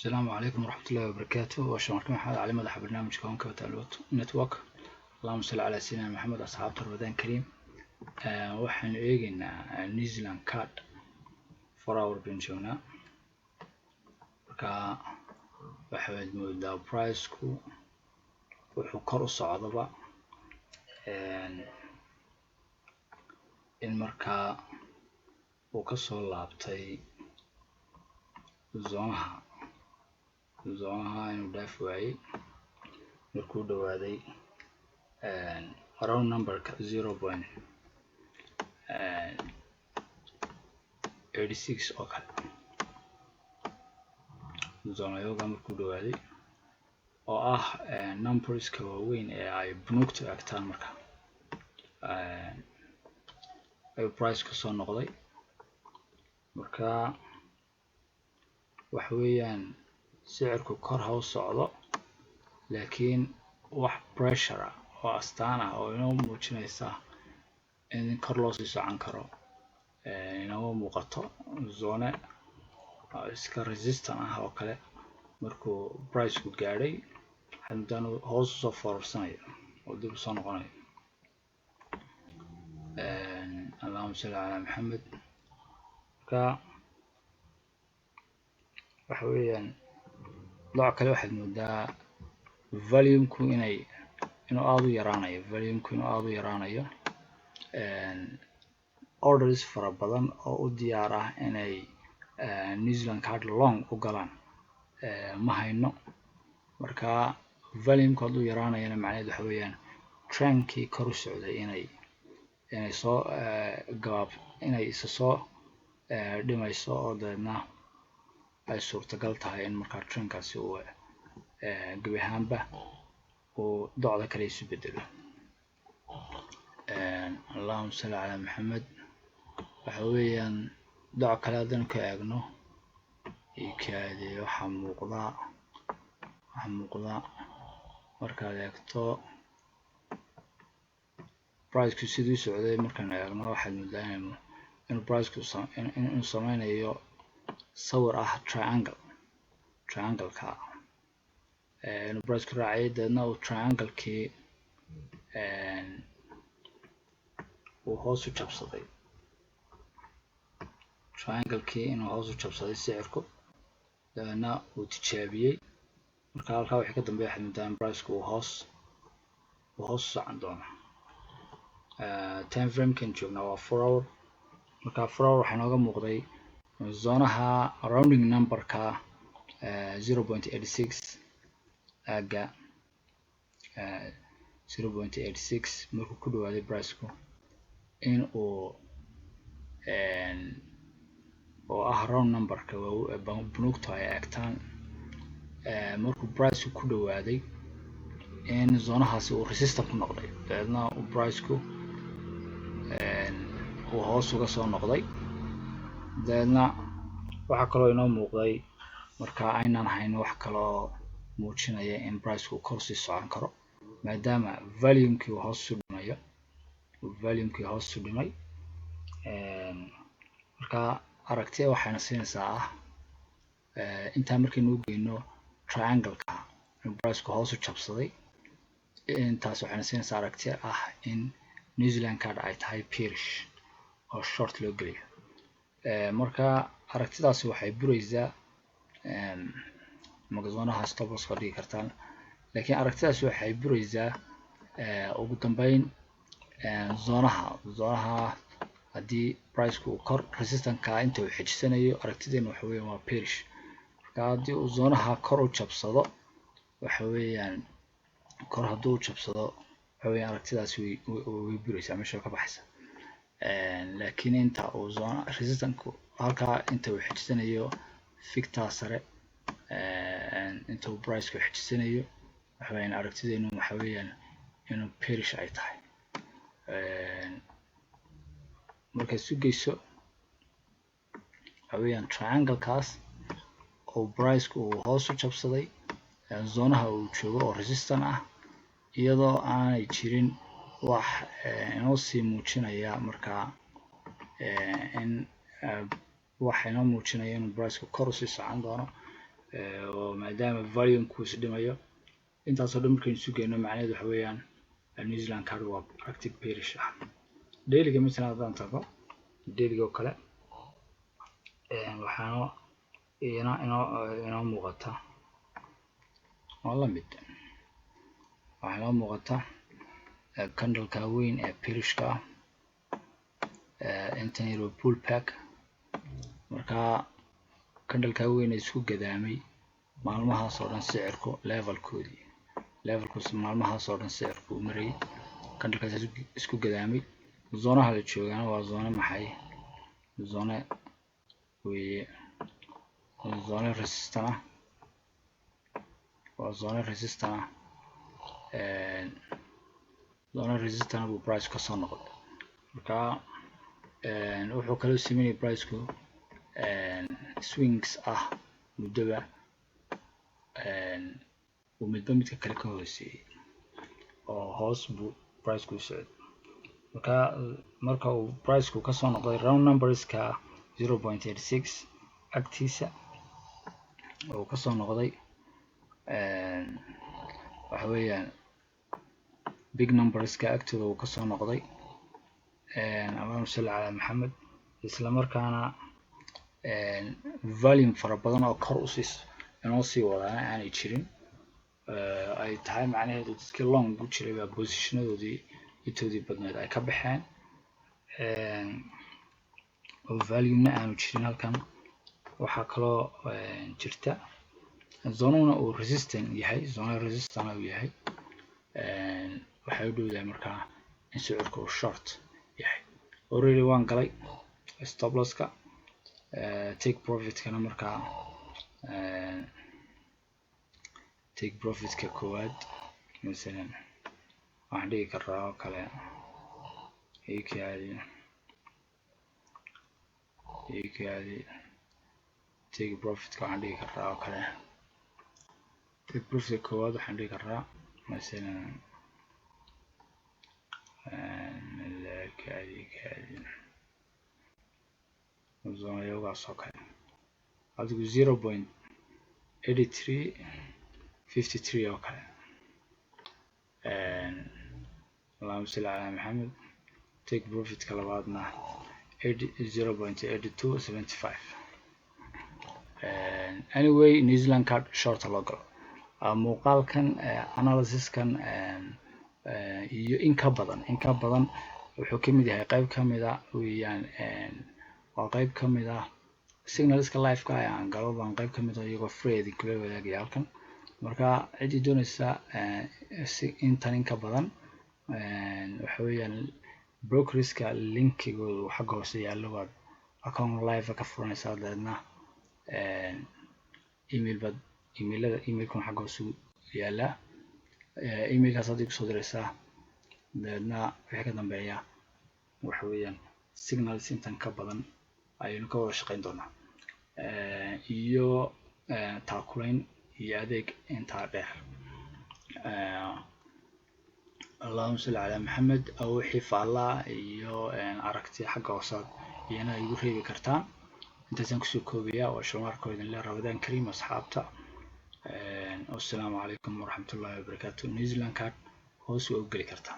السلام عليكم ورحمة الله وبركاته. وشرمارke maxamed cali madaxa barnaamijka Honkabata Network. Allahumma salli ala sayyidina Muhammad asxaabta Ramadan Kareem. Waxaan eegaynaa New Zealand card for our pensioner. Marka waxaad moodaa price-ku wuxuu kor u socdaba in markaa uu ka soo laabtay zoonaha inuu dhaaf waayay markuu dhawaaday round numberka 0.86 oo kale zoonayoga markuu dhawaaday oo ah numberska waaweyn ee ay bunuugtu agtaan marka ay price ka soo noqday marka waxa weeyaan sicirku kor ha u socdo laakiin wax pressure oo astaan ah oo inoo muujinaysa in kor loo sii socon karo inoo muuqato zone iska resistant ah oo kale markuu price-ku gaadhay haddana hoos u soo foorarsanayo oo dib u soo noqonayo. Allahumma salli ala Muhammad. Marka waxa weeyaan nooc kale waxaad moodaa volume-ku inuu aad u yaraanayo orders fara badan oo u diyaar ah inay New Zealand card long u galaan ma hayno. Marka volume-ku hadduu yaraanayana macnaheedu waxa weeyaan trend-kii kor u socday inay isa soo dhimayso oo deedna ay suurtagal tahay in markaa trendkaasi uu gabi ahaanba uu docda kale isu bedelo. Allahumma salli ala Muhammad. waxa weeyaan doc kale haddaan ka eegno iyaga waxaa muuqda markaad eegto price-ku siduu socday markaan eegno waxaad moodaa inuu price-ku inuu sameynayo sawir ah triangle-ka inuu price-ku raacay deedna uu triangle-kii uu hoos u jabsaday sicirku deedna uu tijaabiyey. marka halkaa wixii ka dambeeya waxaad moodaa in price-ku uu hoos u socon doono. Time frame-kan joognaa waa 4 hour. marka 4 hour waxaa inooga muuqday zoonaha rounding numberka 0.86 aga 0.86 markuu ku dhawaaday price-ku in uu oo ah round numberka bunuugtu ay eegtaan markuu price-ku ku dhawaaday in zoonahaasi uu resistant ku noqday deedna uu price-ku uu hoos uga soo noqday. deedna waxaa kaloo inoo muuqday marka aynaan hayn wax kaloo muujinaya in price-ku kor sii socon karo maadaama volume-kii hoos u dhimay. marka aragtida waxayna siinaysaa intaa markaynu u geyno triangle-ka in price-ku hoos u jabsaday intaas waxayna siinaysaa aragti in New Zealand card ay tahay bearish oo short loo geliyo. marka aragtidaasi waxay buraysaa magazonaha stop loss ka dhigi kartaan laakiin aragtidaasi waxay buraysaa ugu dambeyn zoonaha haddii price-ku kor resistance-ka inta uu xijisanayo aragtideena waxa weeyaan waa bearish. marka haddii uu zoonaha kor u jabsado waxa weeyaan aragtidaasi way buraysaa meesha ka baxaysa. laakiin inta uu zona resistance-ku halkaa inta uu xijisanayo ficta sare inta uu price-ku xijisanayo waxa weeyaan aragtideenu waxa weeyaan inuu bearish ay tahay. markaad sugayso waxa weeyaan triangle-kaas oo price-ku uu hoos u jabsaday zoonaha uu joogo oo resistant ah iyadoo aanay jirin wax inoo sii muujinaya markaa in waxayna muujinaya in price-ku kor u sii socon doono oo maadaama volume-ku is dhimayo intaasoo dhan markaynu isu geyno macnaheedu waxa weeyaan New Zealand card waa active bearish ah. Daily-ga مثلا haddaan tago daily-ga oo kale waxaana inoo muuqata oo la mid waxaa inoo muuqata candle-ka weyn ee bearish-ka intan yar pullback marka candle-ka weyn ee isku gadaamay maalmahaas oo dhan sicirku levelkuus maalmahaas oo dhan sicirku maray candle-kaas isku gadaamay zoonaha la joogaana waa zone maxay zone weeye zone resistance waa zone resistance zone resistance buu price ka soo noqday marka wuxuu kala sameeyay price-ku swings ah muddoba uu midba midka kale ka hooseeyay oo hoos buu price-ku socday marka uu price-ku ka soo noqday round numbers-ka 0.86 agtiisa oo ka soo noqday waxa weeyaan big numbers-ka agtooda uu ka soo noqday Allahumma salli ala Muhammad isla markaana volume fara badan oo kor u inoo sii wadaana aanay jirin ay tahay macnaheedu dadkii long u jiray baa positionadoodii intoodii badneed ay ka baxeen oo value-na aanu jirin halkan waxaa kaloo jirta zonuna uu resistant yahay zone resistant uu yahay waxay u dhowdahay markaa in sicirku uu short yahay already waan galay stop loss-ka take profit-kana markaa take profit-ka koowaad مثلا waxaan dhigi karaa oo kale take profit-ka waxaan dhigi karaa oo kale take profit-ka koowaad waxaan dhigi karaa مثلا zone yogaas oo kale adigu 0.8353 oo kale Allahumma salli ala Muhammad take profit-ka labaadna 0.8275 anyway New Zealand card short loo galo muuqaalkan analysis-kan iyo in ka badan wuxuu ka mid yahay qayb ka mid ah weeyaan waa qayb ka mid ah signalska live-ka aan galo baan qayb ka mid ah iyagoo free kula wadaagaya halkan marka cidii doonaysa intan in ka badan waxa weeyaan brokerska linkigoodu xagga hoose yaallo waad account live ka furanaysaa dabeedna emailkan xagga hoose yaalla emailkaas aad ku soo diraysaa dabeedna wixii ka dambeeya waxa weeyaan signals intan ka badan ayaynu ka wada shaqayn doonaa iyo taakulayn iyo adeeg intaa dheer Allahumma salli ala Muhammad wixii faalla iyo aragti xagga hoosaad iyana igu reebi kartaa intaasaan kusoo koobayaa waa Sharmaarke idin leh Ramadan Kariim asxaabta والسلام عليكم ورحمة الله وبركاته. New Zealand card hoos u geli kartaa.